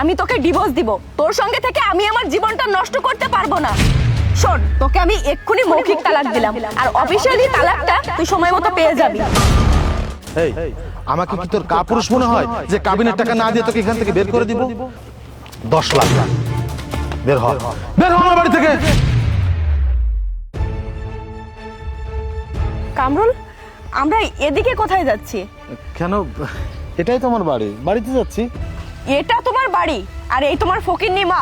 আমি তোকে ডিভোর্স দিব। তোর সঙ্গে থেকে আমি আমার জীবনটা নষ্ট করতে পারবো না। শোন, তোকে আমি এক্ষুনি মৌখিক তালাক দিলাম, আর অফিশিয়ালি তালাকটা তুই সময় মতো পেয়ে যাবি। এই আমাকে কি তোর কাপুরুষ মনে হয় যে কাবিনের টাকা না দিয়ে তোকে এখান থেকে বের করে দিব? 10 লাখ বের হ, বের হ আমার বাড়ি থেকে। কামরুল, আমরা এদিকে কোথায় যাচ্ছি? কেন? এটাই তো আমার বাড়ি, বাড়িতে যাচ্ছি। এটা তোমার বাড়ি আর এই তোমার ফকিন্নি মা?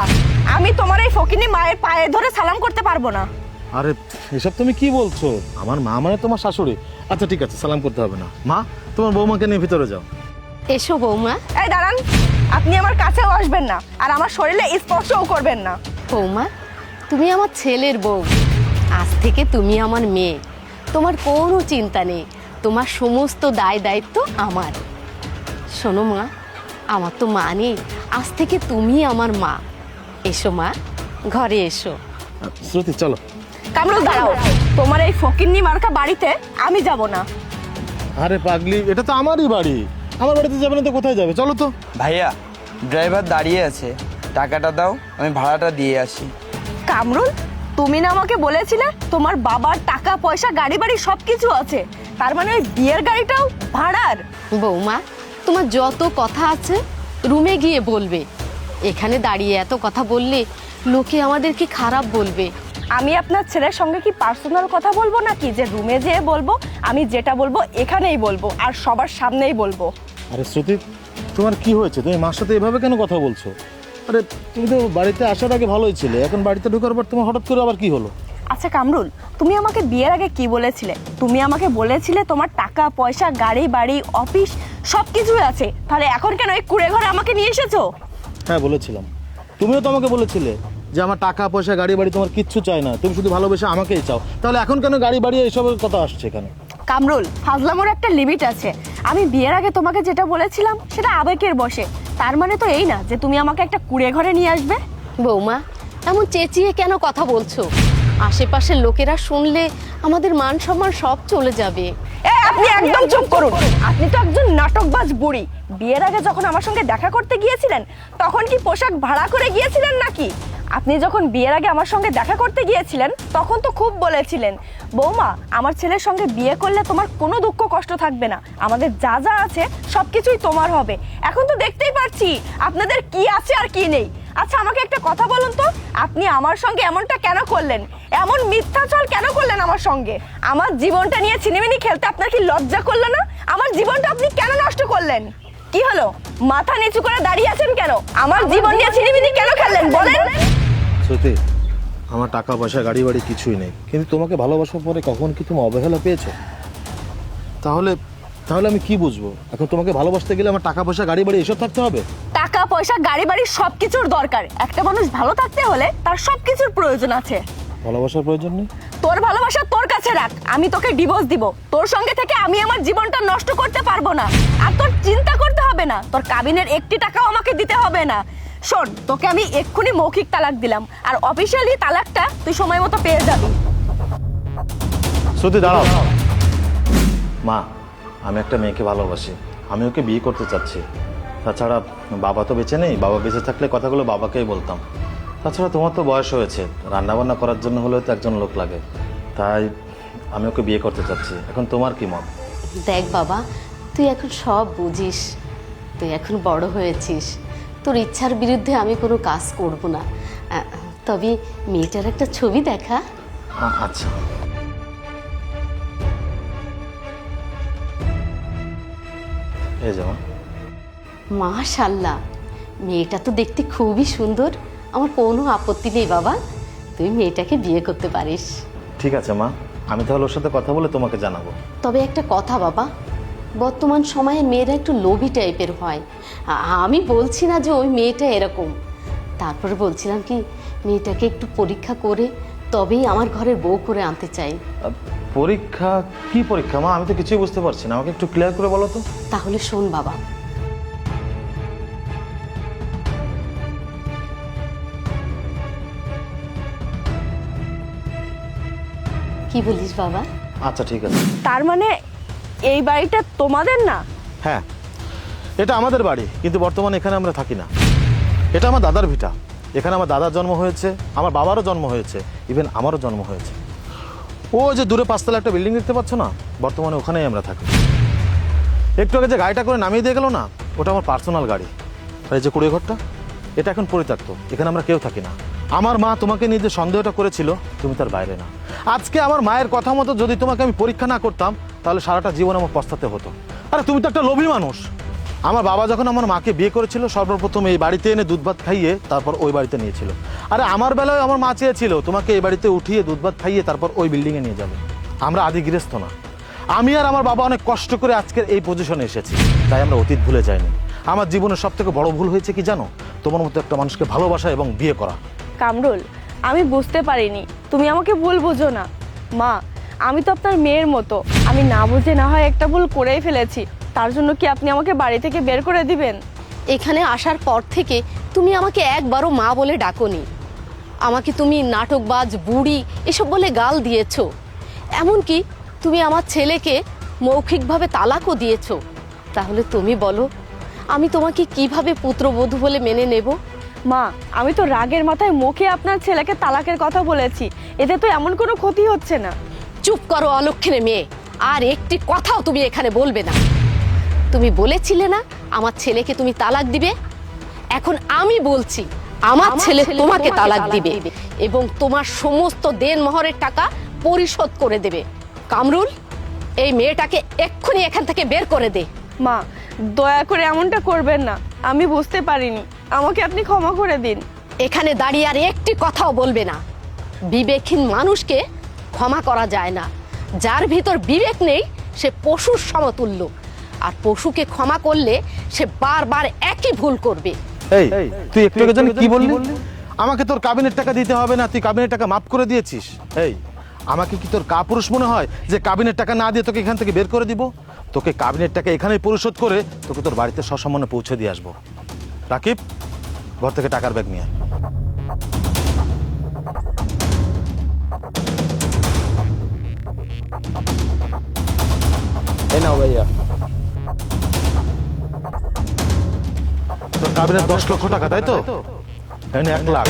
আমি তোমার এই ফকিন্নি মায়ের পায়ে ধরে সালাম করতে পারবো না। আরে এসব তুমি কি বলছো? আমার মা মানে তোমার শাশুড়ি। আচ্ছা ঠিক আছে, সালাম করতে হবে না। মা, তোমার বৌমাকে নিয়ে ভিতরে যাও। এসো বৌমা। এই দাঁড়ান, আপনি আমার কাছেও আসবেন না আর আমার শরীরে স্পর্শও করবেন না। বৌমা, তুমি আমার ছেলের বউ, আজ থেকে তুমি আমার মেয়ে। তোমার কোনো চিন্তা নেই, তোমার সমস্ত দায় দায়িত্ব আমার। শোনো মা, আমার তো মা নেই, আজ থেকে তুমি আমার মা। এসো মা, ঘরে এসো। শ্রুতি চলো। কামরুল দাঁড়াও, তোমার এই ফকিন্নি মার্কা বাড়িতে আমি যাব না। আরে পাগলি, এটা তো আমারই বাড়ি। আমার বাড়িতে যাবে না তো কোথায় যাবে? চলো তো। ভাইয়া, ড্রাইভার দাঁড়িয়ে আছে, টাকাটা দাও, আমি ভাড়াটা দিয়ে আসি। কামরুল, তুমি না আমাকে বলেছিলে তোমার বাবার টাকা পয়সা গাড়ি বাড়ি সবকিছু আছে, তার মানে ওই বিয়ের গাড়িটাও ভাড়ার? বৌমা, তোমার যত কথা আছে রুমে গিয়ে বলবে। এখানে দাঁড়িয়ে এত কথা বললে লোকে আমাদেরকে খারাপ বলবে। আমি আপনার ছেলের সঙ্গে কি পার্সোনাল কথা বলবো নাকি যে রুমে যেয়ে বলবো? আমি যেটা বলবো এখানেই বলবো আর সবার সামনেই বলবো। আরে শ্রুতি, তোমার কি হয়েছে? তুমি মার সাথে এভাবে কেন কথা বলছো? আরে তুমি তো বাড়িতে আসার আগে ভালোই ছিলে, এখন বাড়িতে ঢোকার পর তোমার হঠাৎ করে আবার কি হলো? আচ্ছা কামরুল, তুমি আমাকে বিয়ের আগে কি বলেছিলে? তুমি আমাকে বলেছিলে তোমার টাকা পয়সা গাড়ি বাড়ি অফিস সবকিছুই আছে, তাহলে এখন কেন এই কুড়ে ঘরে আমাকে নিয়ে এসেছো? হ্যাঁ বলেছিলাম। তুমিও তো আমাকে বলেছিলে যে আমার টাকা পয়সা গাড়ি বাড়ি তোমার কিচ্ছু চাই না, তুমি শুধু ভালোবেসে আমাকেই চাও। তাহলে এখন কেন গাড়ি বাড়ি এইসবের কথা আসছে এখানে? কামরুল, ফাজলামোর একটা লিমিট আছে। আমি বিয়ের আগে তোমাকে যেটা বলেছিলাম সেটা আবেগের বশে, তার মানে তো এই না যে তুমি আমাকে একটা কুড়ে ঘরে নিয়ে আসবে। বৌমা, এমন চেঁচিয়ে কেন কথা বলছো? আশেপাশের লোকেরা শুনলে আমাদের মান সম্মান সব চলে যাবে। আপনি একদম চুপ করুন। আপনি তো একজন নাটকবাজ বুড়ি। বিয়ের আগে যখন আমার সঙ্গে দেখা করতে গিয়েছিলেন তখন কি পোশাক ভাড়া করে গিয়েছিলেন নাকি? আপনি যখন বিয়ের আগে আমার সঙ্গে দেখা করতে গিয়েছিলেন তখন তো খুব বলেছিলেন, বৌমা আমার ছেলের সঙ্গে বিয়ে করলে তোমার কোনো দুঃখ কষ্ট থাকবে না, আমাদের যা যা আছে সবকিছুই তোমার হবে। এখন তো দেখতেই পাচ্ছি আপনাদের কি আছে আর কি নেই। আচ্ছা আমাকে একটা কথা বলুন তো, আপনি আমার সঙ্গে এমনটা কেন করলেন? এমন মিথ্যাচার কেন করলেন আমার সঙ্গে? আমার জীবনটা নিয়ে ছিনিমিনি খেলতে আপনার কি লজ্জা করলো না? আমার জীবনটা আপনি কেন নষ্ট করলেন? কি হলো, মাথা নিচু করে দাঁড়িয়ে আছেন কেন? আমার জীবন নিয়ে ছিনিমিনি কেন খেললেন বলেন? শ্রুতি, আমার টাকা পয়সা গাড়ি বাড়ি কিছুই নেই, কিন্তু তোমাকে ভালোবাসার পরে কখন কি তুমি অবহেলা পেয়েছো? তাহলে তাহলে আমি কি বুঝবো? এখন তোমাকে ভালোবাসতে গেলে আমার টাকা পয়সা গাড়ি বাড়ি এসব থাকতে হবে? টাকা পয়সা গাড়ি বাড়ি সবকিছুর দরকার। একটা মানুষ ভালো থাকতে হলে তার সবকিছুর প্রয়োজন আছে। ভালোবাসার প্রয়োজন নেই? তোর ভালোবাসা তোর কাছে রাখ, আমি তোকে ডিভোর্স দিব। তোর সঙ্গে থেকে আমি আমার জীবনটা নষ্ট করতে পারবো না। আর তোর চিন্তা করতে হবে না, তোর কাবিনের একটি টাকাও আমাকে দিতে হবে না। শোন, তোকে আমি এক্ষুনি মৌখিক তালাক দিলাম, আর অফিশিয়ালি তালাকটা তুই সময় মতো পেয়ে যাবি। শ্রুতি দাঁড়াও। মা, আমি একটা মেয়েকে ভালোবাসি, আমি ওকে বিয়ে করতে চাচ্ছি। তাছাড়া বাবা তো বেঁচে নেই, বাবা বেঁচে থাকলে কথাগুলো বাবাকেই বলতাম। তাছাড়া তোমার তো বয়স হয়েছে, রান্নাবান্না করার জন্য হলেও তো একজন লোক লাগে, তাই আমি ওকে বিয়ে করতে চাচ্ছি। এখন তোমার কি মত? দেখ বাবা, তুই এখন সব বুঝিস, তুই এখন বড় হয়েছিস, তোর ইচ্ছার বিরুদ্ধে আমি কোনো কাজ করব না। তবে মেয়েটার একটা ছবি দেখা। আচ্ছা। এই যাও। মাশাআল্লাহ, মেয়েটা তো দেখতে খুবই সুন্দর। আমার কোনো আপত্তি নেই বাবা, তুই মেয়েটাকে বিয়ে করতে পারিস। ঠিক আছে মা, আমি তাহলে ওর সাথে কথা বলে তোমাকে জানাবো। তবে একটা কথা বাবা, বর্তমান সময়ে মেয়েরা একটু লোভী টাইপের হয়। আমি বলছি না যে ওই মেয়েটা এরকম, তারপরে বলছিলাম কি মেয়েটাকে একটু পরীক্ষা করে তবেই আমার ঘরের বউ করে আনতে চাই। পরীক্ষা? কি পরীক্ষা মা? আমি তো কিছুই বুঝতে পারছি না, আমাকে একটু ক্লিয়ার করে বলো তো। তাহলে শোন বাবা, কি বলিস বাবা? আচ্ছা ঠিক আছে। তার মানে এই বাড়িটা তোমাদের না? হ্যাঁ, এটা আমাদের বাড়ি, কিন্তু বর্তমানে এখানে আমরা থাকি না। এটা আমার দাদার ভিটা। এখানে আমার দাদার জন্ম হয়েছে, আমার বাবারও জন্ম হয়েছে, ইভেন আমারও জন্ম হয়েছে। ও যে দূরে 5 তলা একটা বিল্ডিং দেখতে পাচ্ছ না, বর্তমানে ওখানেই আমরা থাকি। একটু আগে যে গাড়িটা করে নামিয়ে দিয়ে গেল না, ওটা আমার পার্সোনাল গাড়ি। আর এই যে কুড়িয়ে ঘরটা, এটা এখন পরিত্যক্ত, এখানে আমরা কেউ থাকি না। আমার মা তোমাকে নিয়ে যে সন্দেহটা করেছিল, তুমি তার বাইরে না। আজকে আমার মায়ের কথা মতো যদি তোমাকে আমি পরীক্ষা না করতাম, তাহলে সারাটা জীবন আমার পস্তাতে হতো। আরে তুমি তো একটা লোভী মানুষ। আমার বাবা যখন আমার মাকে বিয়ে করেছিল, সর্বপ্রথম এই বাড়িতে এনে দুধ ভাত খাইয়ে তারপর ওই বাড়িতে নিয়েছিল। আরে আমার বেলায় আমার মা চেয়েছিল তোমাকে এই বাড়িতে উঠিয়ে দুধ ভাত খাইয়ে তারপর ওই বিল্ডিংয়ে নিয়ে যাবে। আমরা আদি গৃহস্থ না। আমি আর আমার বাবা অনেক কষ্ট করে আজকের এই পজিশনে এসেছি, তাই আমরা অতীত ভুলে যাইনি। আমার জীবনের সব থেকে বড় ভুল হয়েছে কি জানো? তোমার মতো একটা মানুষকে ভালোবাসা এবং বিয়ে করা। কামরুল, আমি বুঝতে পারিনি, তুমি আমাকে ভুল বোঝো না। মা, আমি তো আপনার মেয়ের মতো, আমি না বুঝে না হয় একটা ভুল করেই ফেলেছি, তার জন্য কি আপনি আমাকে বাড়ি থেকে বের করে দিবেন? এখানে আসার পর থেকে তুমি আমাকে একবারও মা বলে ডাকোনি। আমাকে তুমি নাটকবাজ, বুড়ি এসব বলে গাল দিয়েছো। এমনকি তুমি আমার ছেলেকে মৌখিকভাবে তালাকও দিয়েছো। তাহলে তুমি বলো, আমি তোমাকে কিভাবে পুত্রবধূ বলে মেনে নেব? মা, আমি তো রাগের মাথায় মুখে আপনার ছেলেকে তালাকের কথা বলেছি, এতে তো এমন কোনো ক্ষতি হচ্ছে না। চুপ করো অলক্ষণে মেয়ে, আর একটি কথাও তুমি এখানে বলবে না। তুমি বলেছিলে না আমার ছেলেকে তুমি তালাক দিবে? এখন আমি বলছি আমার ছেলে তোমাকে তালাক দিবে এবং তোমার সমস্ত দেনমোহরের টাকা পরিশোধ করে দেবে। কামরুল, এই মেয়েটাকে এক্ষুনি এখান থেকে বের করে দে। মা, দয়া করে এমনটা করবেন না, আমি বুঝতে পারিনি, আমাকে আপনি ক্ষমা করে দিন। এখানে দাঁড়িয়ে আর একটি কথাও বলবে না। বিবেকহীন মানুষকে ক্ষমা করা যায় না। যার ভিতর বিবেক নেই সে পশুর সমতুল্য, আর পশুকে ক্ষমা করলে সে বারবার একই ভুল করবে। এই তুই একটু আগে জানি কি বললি? আমাকে তোর কাবিনের টাকা দিতে হবে না, তুই কাবিনের টাকা মাফ করে দিয়েছিস। এই, আমাকে কি তোর কাপুরুষ মনে হয় যে কাবিনের টাকা না দিয়ে তোকে এখান থেকে বের করে দিব? তোকে কাবিনের টাকা এখানেই পরিশোধ করে তোকে তোর বাড়িতে সসম্মানে পৌঁছে দিয়ে আসবো। রাকিব, ঘর থেকে টাকার ব্যাগ নিয়ে আয়। এই নাও ভাইয়া। তোর কাবিনের 10 লক্ষ টাকা, তাই তো? এনে 1 লাখ,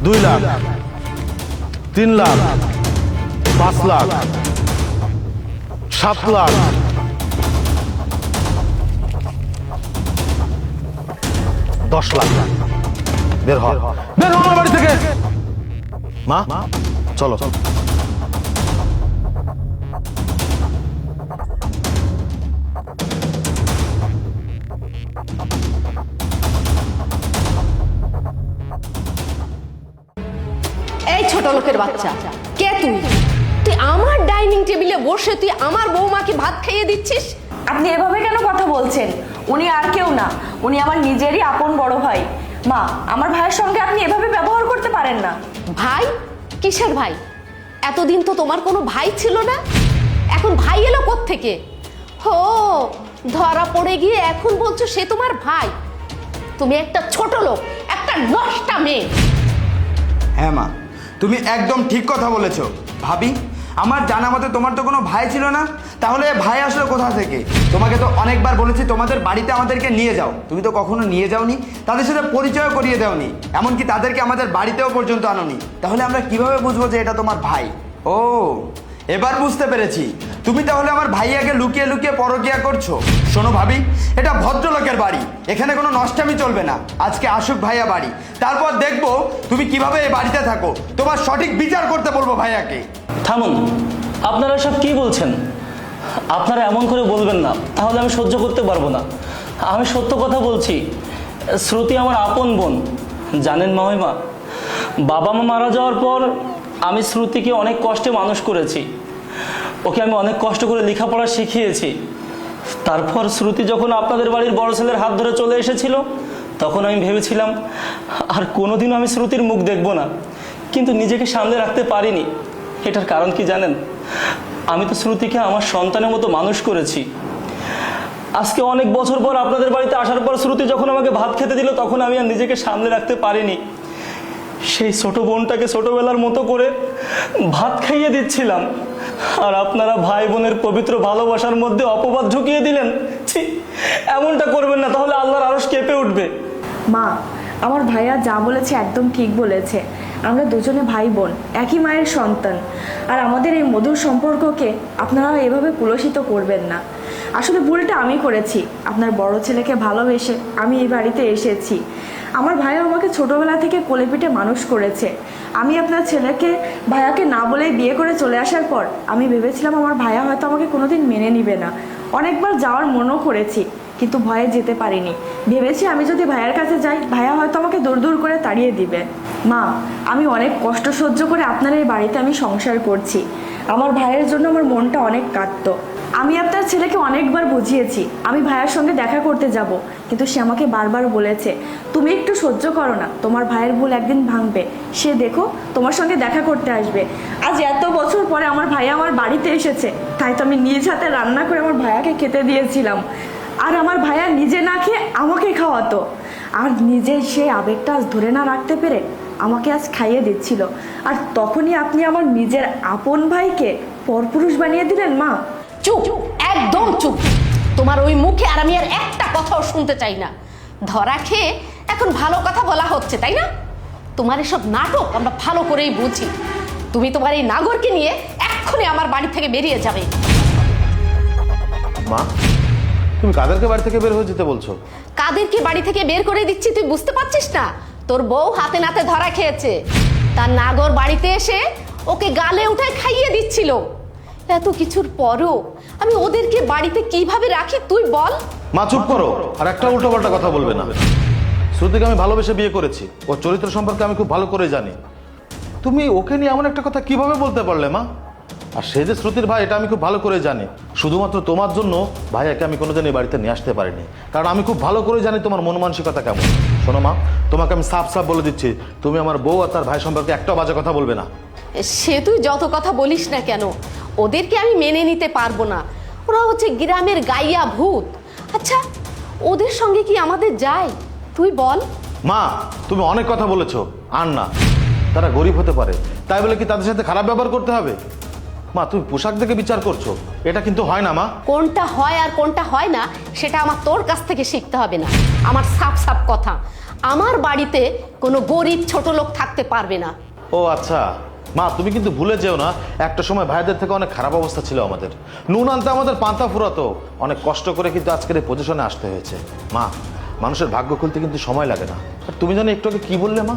2 লাখ, 3 লাখ, 5 লাখ, 7 লাখ, 10 লাখ। বের হ, বের হ আমার বাড়ি থেকে। মা, চলো। এই ছোট লোকের বাচ্চা, কে তুই? তুই আমার ডাইনিং টেবিলে বসে তুই আমার বৌমাকে ভাত খাইয়ে দিচ্ছিস? আপনি এভাবে কেন কথা বলছেন? উনি আর কেউ না, উনি আমার নিজেরই আপন বড় ভাই। মা, আমার ভাইয়ের সঙ্গে আপনি এভাবে ব্যবহার করতে পারেন না। ভাই? কিসের ভাই? এতদিন তো তোমার কোনো ভাই ছিল না, এখন ভাই এলো কোত্থেকে? হো, ধরা পড়ে গিয়ে এখন বলছো সে তোমার ভাই? তুমি একটা ছোট লোক, একটা নষ্টা মেয়ে। হ্যাঁ মা, তুমি একদম ঠিক কথা বলেছো। ভাবি, আমার জানা মতে তোমার তো কোনো ভাই ছিল না, তাহলে ভাই আসলো কোথা থেকে? তোমাকে তো অনেকবার বলেছি তোমাদের বাড়িতে আমাদেরকে নিয়ে যাও, তুমি তো কখনো নিয়ে যাওনি, তাদের সাথে পরিচয় করিয়ে দাওনি, এমনকি তাদেরকে আমাদের বাড়িতেও পর্যন্ত আনোনি। তাহলে আমরা কিভাবে বুঝবো যে এটা তোমার ভাই? ও, এবার বুঝতে পেরেছি, তুমি তাহলে আমার ভাইয়াকে লুকিয়ে লুকিয়ে পরকিয়া করছো। শোনো ভাবি, এটা ভদ্রলোকের বাড়ি, এখানে কোনো নষ্টামি চলবে না। আজকে আসুক ভাইয়া বাড়ি, তারপর দেখবো তুমি কিভাবে এই বাড়িতে থাকো, তোমার সঠিক বিচার করতে বলবো ভাইয়াকে। থামুন, আপনারা সব কি বলছেন? আপনারা এমন করে বলবেন না, তাহলে আমি সহ্য করতে পারবো না। আমি সত্য কথা বলছি, শ্রুতি আমার আপন বোন। জানেন মামিমা, বাবা মা মারা যাওয়ার পর আমি শ্রুতিকে অনেক কষ্টে মানুষ করেছি। ওকে আমি অনেক কষ্ট করে লেখাপড়া শিখিয়েছি। তারপর শ্রুতি যখন আপনাদের বাড়ির বড় ছেলের হাত ধরে চলে এসেছিল, তখন আমি ভেবেছিলাম আর কোনোদিনও আমি শ্রুতির মুখ দেখব না, কিন্তু নিজেকে সামলে রাখতে পারিনি। এটার কারণ কি জানেন? আমি তো শ্রুতিকে আমার সন্তানের মতো মানুষ করেছি। আজকে অনেক বছর পর আপনাদের বাড়িতে আসার পর শ্রুতি যখন আমাকে ভাত খেতে দিল, তখন আমি আর নিজেকে সামলে রাখতে পারিনি। সেই ছোট বোনটাকে ছোটবেলার মতো করে ভাত খাইয়ে দিচ্ছিলাম, আর আপনারা ভাই বোনের পবিত্র ভালোবাসার মধ্যে অপবাদ ঢুকিয়ে দিলেন। ছি, এমনটা করবেন না, তাহলে আল্লাহর আরশ কেঁপে উঠবে। মা, আমার ভাইয়া যা বলেছে একদম ঠিক বলেছে। আমরা দুজনে ভাই বোন, একই মায়ের সন্তান। আর আমাদের এই মধুর সম্পর্ককে আপনারা এভাবে কুলসিত করবেন না। আসলে ভুলটা আমি করেছি। আপনার বড় ছেলেকে ভালোবেসে আমি এই বাড়িতে এসেছি। আমার ভাইয়া আমাকে ছোটবেলা থেকে কোলে পিঠে মানুষ করেছে। আমি আপনার ছেলেকে ভাইয়াকে না বলেই বিয়ে করে চলে আসার পর আমি ভেবেছিলাম আমার ভাইয়া হয়তো আমাকে কোনোদিন মেনে নিবে না। অনেকবার যাওয়ার মনও করেছি, কিন্তু ভয়ে যেতে পারিনি। ভেবেছি আমি যদি ভাইয়ার কাছে যাই, ভাইয়া হয়তো আমাকে দূর দূর করে তাড়িয়ে দিবে। মা, আমি অনেক কষ্ট সহ্য করে আপনার এই বাড়িতে আমি সংসার করছি। আমার ভাইয়ের জন্য আমার মনটা অনেক কাঁদতো। আমি আপনার ছেলেকে অনেকবার বুঝিয়েছি আমি ভাইয়ার সঙ্গে দেখা করতে যাব, কিন্তু সে আমাকে বারবার বলেছে তুমি একটু সহ্য করো না, তোমার ভাইয়ের ভুল একদিন ভাঙবে, সে দেখো তোমার সঙ্গে দেখা করতে আসবে। আজ এত বছর পরে আমার ভাইয়া আমার বাড়িতে এসেছে, তাই তো আমি নিজ হাতে রান্না করে আমার ভাইয়াকে খেতে দিয়েছিলাম। আর আমার ভাইয়া নিজে না খেয়ে আমাকে খাওয়াতো। আর নিজে সে আবেগটা আজ ধরে না রাখতে পেরে আমাকে আজ খাইয়ে দিচ্ছিল। আর তখনই আপনি আমার নিজের আপন ভাইকে পরপুরুষ বানিয়ে দিলেন। মা, চুপ, একদম চুপ। তোমার ওই মুখে আর আমি আর একটা কথাও শুনতে চাই না। ধরা খেয়ে এখন ভালো কথা বলা হচ্ছে, তাই না? তোমার এসব নাটক আমরা ভালো করেই বুঝি। তুমি তোমার এই নাগরকে নিয়ে এক্ষুনি আমার বাড়ি থেকে বেরিয়ে যাবে। মা, তুমি কাদেরকে বাড়ি থেকে বের হয়ে যেতে বলছো? কাদেরকে বাড়ি থেকে বের করে দিচ্ছি তুই বুঝতে পারছিস না? তোর বউ হাতে নাতে ধরা খেয়েছে। তার নাগর বাড়িতে এসে ওকে গালে উঠে খাইয়ে দিচ্ছিল। এত কিছুর পরও আমি ওদেরকে বাড়িতে কিভাবে রাখি তুই বল? মা চুপ করো, আর একটা উল্টোপাল্টা কথা বলবে না। শ্রুতিকে আমি ভালোবেসে বিয়ে করেছি, ওর চরিত্র সম্পর্কে আমি খুব ভালো করে জানি। তুমি ওকে নিয়ে এমন একটা কথা কিভাবে বলতে পারলে মা? আর সে যে শ্রুতির ভাই এটা আমি খুব ভালো করে জানি। শুধুমাত্র তোমার জন্য ভাইয়াকে আমি কোনোদিন এই বাড়িতে নিয়ে আসতে পারিনি, কারণ আমি খুব ভালো করে জানি তোমার মন মানসিকতা কেমন। শোনো মা, তোমাকে আমি সাফ সাফ বলে দিচ্ছি, তুমি আমার বউ আর তার ভাই সম্পর্কে একটাও বাজে কথা বলবে না। সে তুই যত কথা বলিস না কেন, ওদেরকে আমি মেনে নিতে পারবো না। ওরা হচ্ছে গ্রামের গাইয়া ভূত। আচ্ছা, ওদের সঙ্গে কি আমাদের যায় তুই বল? মা, তুমি অনেক কথা বলেছো, আর না। তারা গরিব হতে পারে, তাই বলে কি তাদের সাথে খারাপ ব্যবহার করতে হবে? মা, তুমি পোশাক দেখে বিচার করছো, এটা কিন্তু হয় না মা। কোনটা হয় আর কোনটা হয় না সেটা আমার তোর কাছ থেকে শিখতে হবে না। আমার সাফ সাফ কথা, আমার বাড়িতে কোনো গরিব ছোট লোক থাকতে পারবে না। ও আচ্ছা মা, তুমি কিন্তু ভুলে যেও না, একটা সময় ভাইদের থেকে অনেক খারাপ অবস্থা ছিল আমাদের। নুন আনতে আমাদের পান্তা ফুরাতো, অনেক কষ্ট করে কিন্তু আজকের এই পজিশনে আসতে হয়েছে। মা, মানুষের ভাগ্য খুলতে কিন্তু সময় লাগে না। আর তুমি জানো একটু আগে কি বললে মা,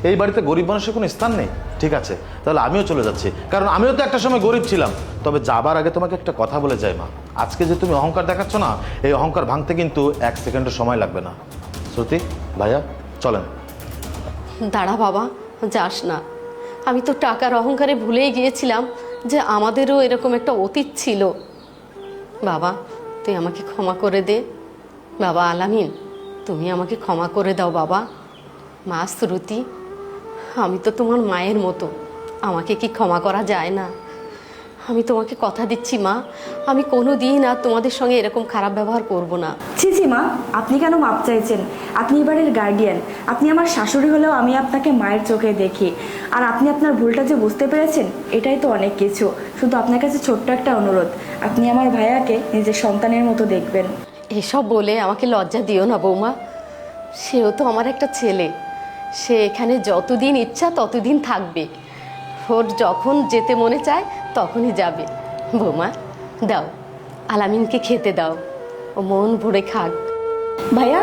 এই বাড়িতে গরিব মানুষের কোনো স্থান নেই। ঠিক আছে, তাহলে আমিও চলে যাচ্ছি, কারণ আমিও তো একটা সময় গরিব ছিলাম। তবে যাবার আগে তোমাকে একটা কথা বলে যাই মা, আজকে যে তুমি অহংকার দেখাচ্ছ না, এই অহংকার ভাঙতে কিন্তু 1 সেকেন্ডের সময় লাগবে না। শ্রুতি, ভাইয়া চলেন। দাঁড়া বাবা, যাস না। আমি তো টাকার অহংকারে ভুলেই গিয়েছিলাম যে আমাদেরও এরকম একটা অতীত ছিল। বাবা, তুই আমাকে ক্ষমা করে দে। বাবা আলামিন, তুমি আমাকে ক্ষমা করে দাও বাবা। মা শ্রুতি, আমি তো তোমার মায়ের মতো, আমাকে কি ক্ষমা করা যায় না? আমি তোমাকে কথা দিচ্ছি মা, আমি কোনো দিন আর তোমাদের সঙ্গে এরকম খারাপ ব্যবহার করব না। ছি ছি মা, আপনি কেন মাপ চাইছেন? আপনি এবারের গার্ডিয়ান, আপনি আমার শাশুড়ি হলেও আমি আপনাকে মায়ের চোখে দেখি। আর আপনি আপনার ভুলটা যে বুঝতে পেরেছেন, এটাই তো অনেক কিছু। শুধু আপনার কাছে ছোট্ট একটা অনুরোধ, আপনি আমার ভাইয়াকে নিজের সন্তানের মতো দেখবেন। এসব বলে আমাকে লজ্জা দিও না বৌমা। সেও তো আমার একটা ছেলে, সে এখানে যতদিন ইচ্ছা ততদিন থাকবে। ওর যখন যেতে মনে চায় তখনই যাবে। বৌমা দাও, আলামিনকে খেতে দাও, ও মন ভরে খাক। ভাইয়া,